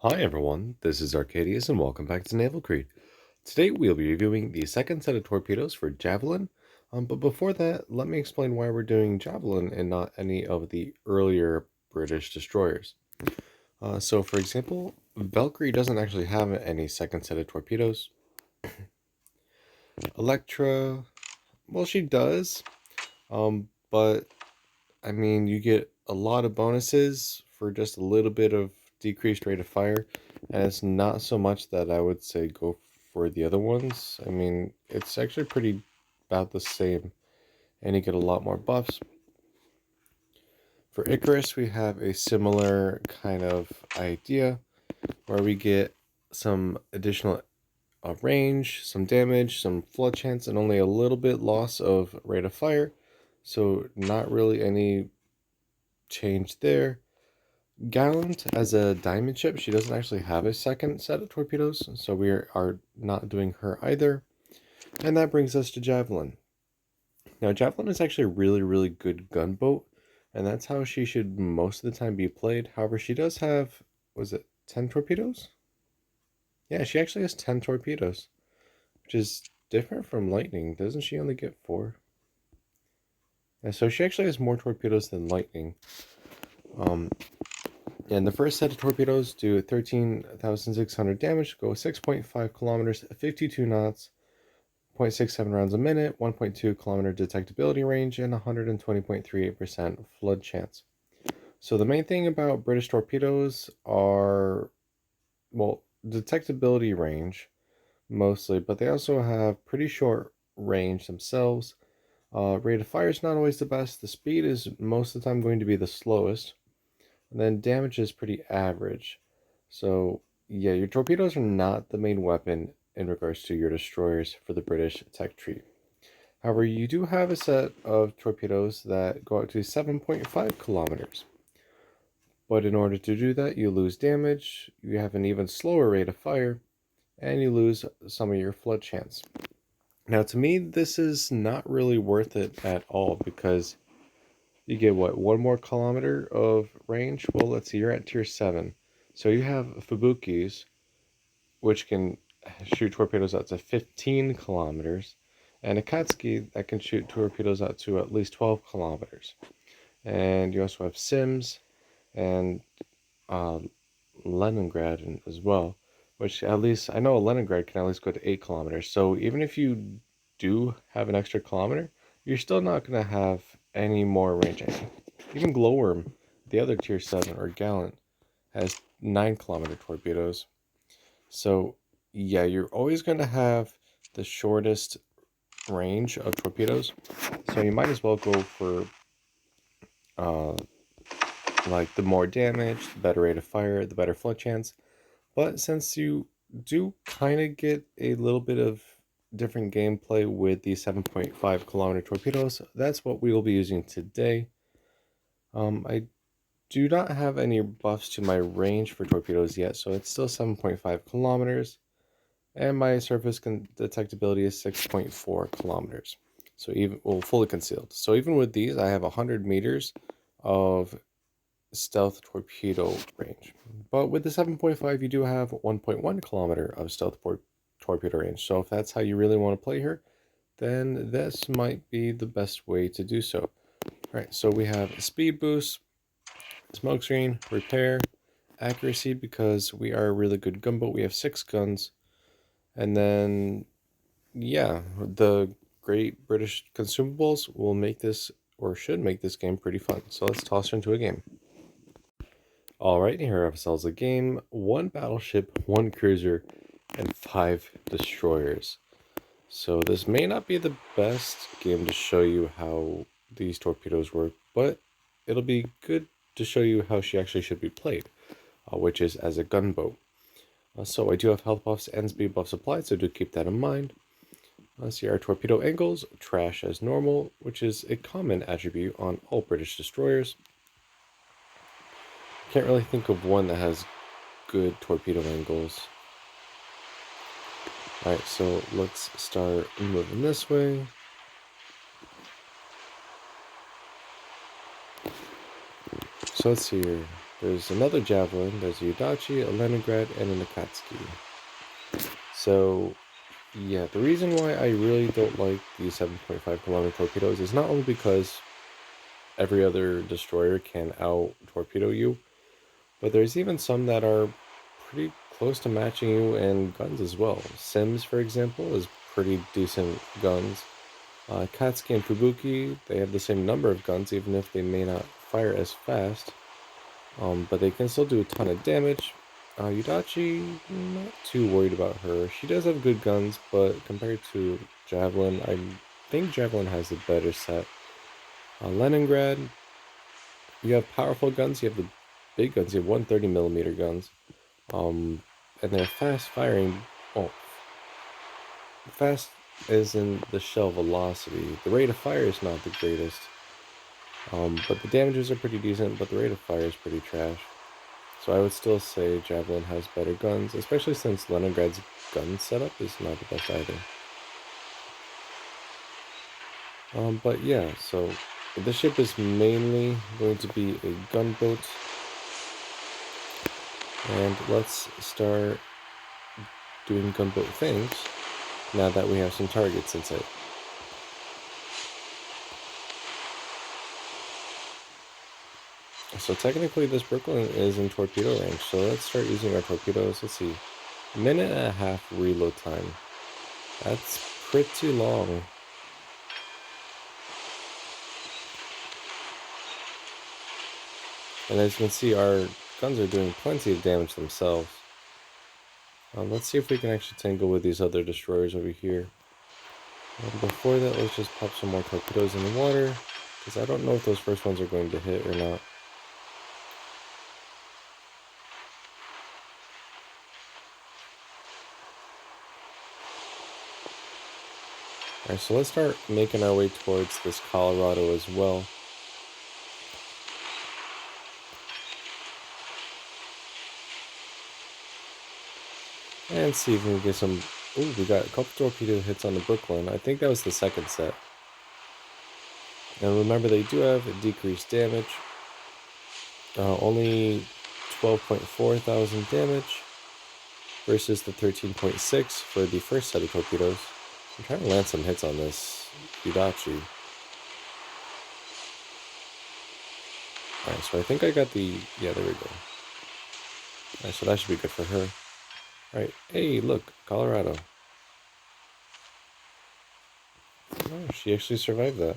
Hi everyone, this is Arcadius and welcome back to Naval Creed. Today we'll be reviewing the second set of torpedoes for Javelin, but before that, let me explain why we're doing Javelin and not any of the earlier British destroyers. So for example, Valkyrie doesn't actually have any second set of torpedoes. Electra, well she does, but I mean you get a lot of bonuses for just a little bit of decreased rate of fire, and it's not so much that I would say go for the other ones. I mean, it's actually pretty about the same, and you get a lot more buffs. For Icarus, we have a similar kind of idea where we get some additional range, some damage, some flood chance, and only a little bit loss of rate of fire. So not really any change there. Gallant, as a diamond ship, she doesn't actually have a second set of torpedoes, so we are not doing her either. And that brings us to Javelin. Now, Javelin is actually a really, really good gunboat, and that's how she should most of the time be played. However, she does have, was it 10 torpedoes? Yeah, she actually has 10 torpedoes, which is different from Lightning. Doesn't she only get 4? Yeah, so she actually has more torpedoes than Lightning. And the first set of torpedoes do 13,600 damage, go 6.5 kilometers, 52 knots, 0.67 rounds a minute, 1.2 kilometer detectability range, and 120.38% flood chance. So the main thing about British torpedoes are, well, detectability range mostly, but they also have pretty short range themselves. Rate of fire is not always the best. The speed is most of the time going to be the slowest. And then damage is pretty average. So yeah, your torpedoes are not the main weapon in regards to your destroyers for the British tech tree. However, you do have a set of torpedoes that go out to 7.5 kilometers. But in order to do that, you lose damage, you have an even slower rate of fire, and you lose some of your flood chance. Now, to me, this is not really worth it at all because you get what, one more kilometer of range? Well, let's see, you're at tier 7. So you have Fubukis, which can shoot torpedoes out to 15 kilometers, and Akatsuki that can shoot torpedoes out to at least 12 kilometers. And you also have Sims and uh, Leningrad as well, which at least, I know Leningrad can at least go to 8 kilometers. So even if you do have an extra kilometer, you're still not going to have any more range. Even Glowworm, the other tier 7, or Gallant, has 9-kilometer torpedoes. So yeah, you're always going to have the shortest range of torpedoes. So you might as well go for uh, like the more damage, the better rate of fire, the better flood chance. But since you do kind of get a little bit of different gameplay with the 7.5 kilometer torpedoes, that's what we will be using today. I do not have any buffs to my range for torpedoes yet, so it's still 7.5 kilometers, and my surface detectability is 6.4 kilometers. So even, well, fully concealed. So even with these, I have 100 meters of stealth torpedo range. But with the 7.5, you do have 1.1 kilometer of stealth torpedo range. So if that's how you really want to play her, then this might be the best way to do so. All right, so we have speed boost, smokescreen, repair, accuracy, because we are a really good gunboat. We have 6 guns. And then, yeah, the great British consumables will make this, or should make this game pretty fun. So let's toss her into a game. Alright, here we have ourselves a game, 1 battleship, 1 cruiser, and 5 destroyers. So this may not be the best game to show you how these torpedoes work, but it'll be good to show you how she actually should be played, which is as a gunboat. So I do have health buffs and speed buffs applied, so do keep that in mind. Let's see, our torpedo angles, trash as normal, which is a common attribute on all British destroyers. Can't really think of one that has good torpedo angles. Alright, so let's start moving this way. So let's see here. There's another Javelin, there's a Yudachi, a Leningrad, and an Akatsuki. So, yeah, the reason why I really don't like these 7.5 kilometer torpedoes is not only because every other destroyer can out-torpedo you, but there's even some that are pretty close to matching you in guns as well. Sims, for example, is pretty decent guns. Katsuki and Fubuki, they have the same number of guns, even if they may not fire as fast. But they can still do a ton of damage. Yudachi, not too worried about her. She does have good guns, but compared to Javelin, I think Javelin has a better set. Leningrad, you have powerful guns, you have the big guns, you have 130mm guns. And they're fast firing. Oh, fast as in the shell velocity. The rate of fire is not the greatest. But the damages are pretty decent, but the rate of fire is pretty trash. So I would still say Javelin has better guns, especially since Leningrad's gun setup is not the best either. But yeah, so the ship is mainly going to be a gunboat. And let's start doing gunboat things now that we have some targets in sight. So technically this Brooklyn is in torpedo range, so let's start using our torpedoes. Let's see, 1.5 minute reload time. That's pretty long. And as you can see, our guns are doing plenty of damage themselves. Let's see if we can actually tangle with these other destroyers over here. Before that, let's just pop some more torpedoes in the water, because I don't know if those first ones are going to hit or not. Alright, so let's start making our way towards this Colorado as well. And see if we can get some... Ooh, we got a couple torpedo hits on the Brooklyn. I think that was the second set. And remember, they do have decreased damage. Only 12.4 thousand damage versus the 13.6 for the first set of torpedoes. I'm trying to land some hits on this Yudachi. Alright, so I think I got the... Yeah, there we go. Alright, so that should be good for her. Alright, hey, look, Colorado. Oh, she actually survived that.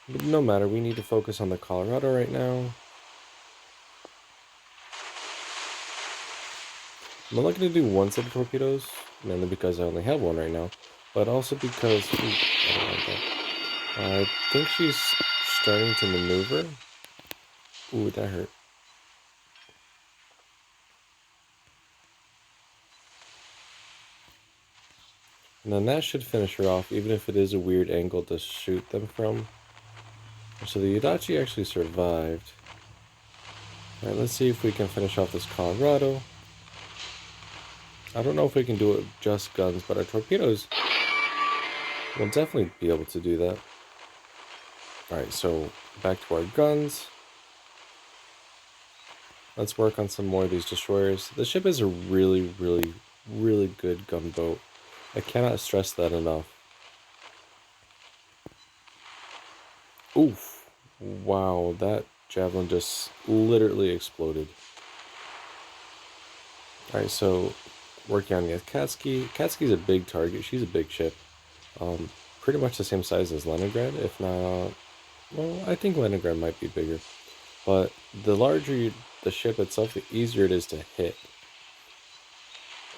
But no matter, we need to focus on the Colorado right now. I'm only going to do one set of torpedoes, mainly because I only have one right now, but also because... Ooh, I don't like that. I think she's starting to maneuver. Ooh, that hurt. And then that should finish her off, even if it is a weird angle to shoot them from. So the Yudachi actually survived. Alright, let's see if we can finish off this Colorado. I don't know if we can do it with just guns, but our torpedoes will definitely be able to do that. Alright, so back to our guns. Let's work on some more of these destroyers. The ship is a really, really, really good gunboat. I cannot stress that enough. Oof. Wow, that Javelin just literally exploded. Alright, so working on the Akatsuki. Akatsuki's a big target. She's a big ship. Pretty much the same size as Leningrad, if not... Well, I think Leningrad might be bigger. But the larger the ship itself, the easier it is to hit.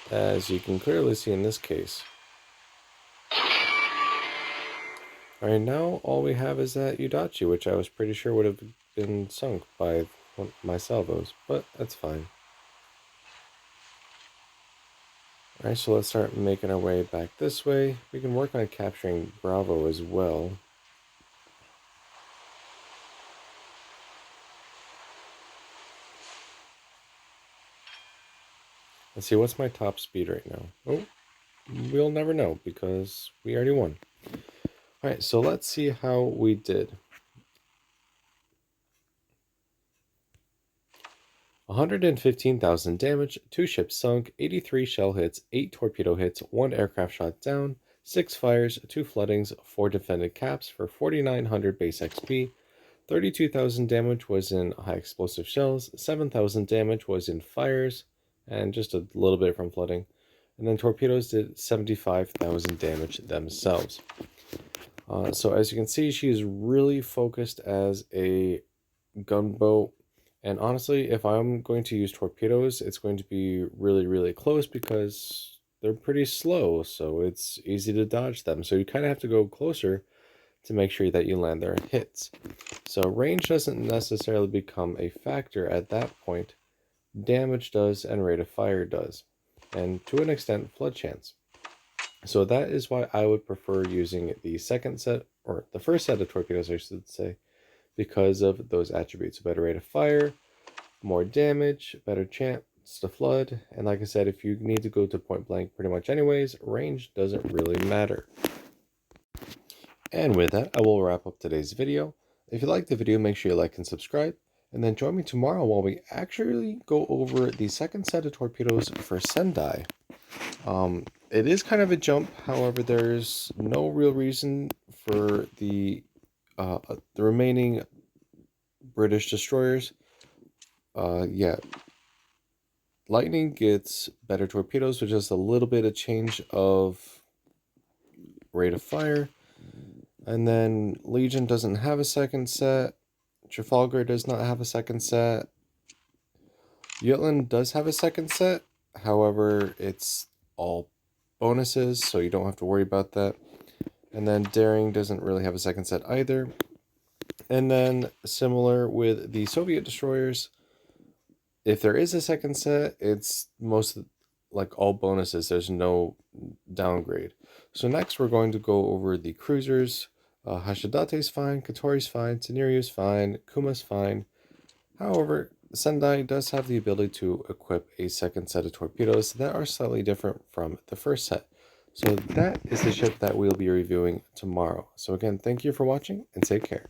As you can clearly see in this case. Alright, now all we have is that Yudachi, which I was pretty sure would have been sunk by my salvos, but that's fine. Alright, so let's start making our way back this way. We can work on capturing Bravo as well. Let's see, what's my top speed right now? Oh, we'll never know because we already won. Alright, so let's see how we did. 115,000 damage, 2 ships sunk, 83 shell hits, 8 torpedo hits, 1 aircraft shot down, 6 fires, 2 floodings, 4 defended caps for 4,900 base XP. 32,000 damage was in high explosive shells, 7,000 damage was in fires, and just a little bit from flooding. And then torpedoes did 75,000 damage themselves. So as you can see, she is really focused as a gunboat. And honestly, if I'm going to use torpedoes, it's going to be really, really close because they're pretty slow. So it's easy to dodge them. So you kind of have to go closer to make sure that you land their hits. So range doesn't necessarily become a factor at that point. Damage does and rate of fire does. And to an extent, flood chance. So that is why I would prefer using the second set, or the first set of torpedoes, I should say, because of those attributes. Better rate of fire, more damage, better chance to flood, and like I said, if you need to go to point blank pretty much anyways, range doesn't really matter. And with that, I will wrap up today's video. If you liked the video, make sure you like and subscribe, and then join me tomorrow while we actually go over the second set of torpedoes for Sendai. It is kind of a jump, however, there's no real reason for the remaining British destroyers. Yeah, Lightning gets better torpedoes with just a little bit of change of rate of fire. And then Legion doesn't have a second set. Trafalgar does not have a second set. Jutland does have a second set. However, it's all bonuses, so you don't have to worry about that. And then Daring doesn't really have a second set either. And then similar with the Soviet destroyers, if there is a second set, it's like all bonuses. There's no downgrade. So next we're going to go over the cruisers. Hashidate's fine, Katori's fine, Tenryu's fine, Kuma's fine. However, Sendai does have the ability to equip a second set of torpedoes that are slightly different from the first set. So that is the ship that we'll be reviewing tomorrow. So again, thank you for watching and take care.